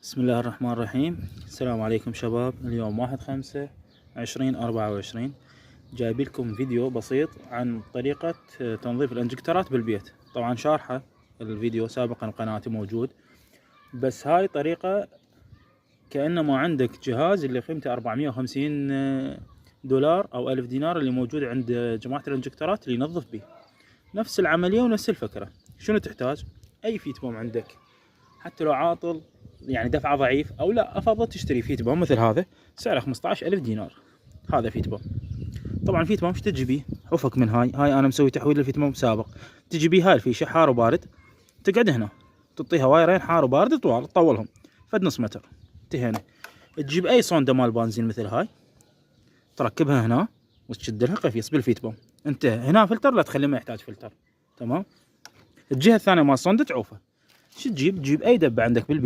بسم الله الرحمن الرحيم. السلام عليكم شباب. اليوم 1/5/2024 جايب لكم فيديو بسيط عن طريقة تنظيف الانجكترات بالبيت. طبعا شارحة الفيديو سابقا بقناتي موجود، بس هاي طريقة كأنما عندك جهاز اللي قيمته 450 دولار أو 1000 دينار اللي موجود عند جماعة الانجكترات اللي ينظف به. نفس العملية ونفس الفكرة. شنو تحتاج؟ أي فيت بوم عندك، حتى لو عاطل يعني دفعه ضعيف او لا، افضل تشتري فيت بوم مثل هذا سعره 15000 دينار. هذا فيت بوم. طبعا فيت بوم ايش تجي بيه؟ عفك من هاي انا مسوي تحويل للفيت بوم سابق. تجي بيه هاي الفيشه حار وبارد، تقعد هنا تعطيها وايرين حار وبارد طوال تطولهم فد نص متر، انتهينا. تجيب اي صونده مال بنزين مثل هاي تركبها هنا وتشد لها قفيص بالفيت بوم، انتهى. هنا فلتر لا تخليه ما يحتاج فلتر، تمام. الجهه الثانيه مال الصونده تعوفه. شو تجيب اي دبه عندك بالبيت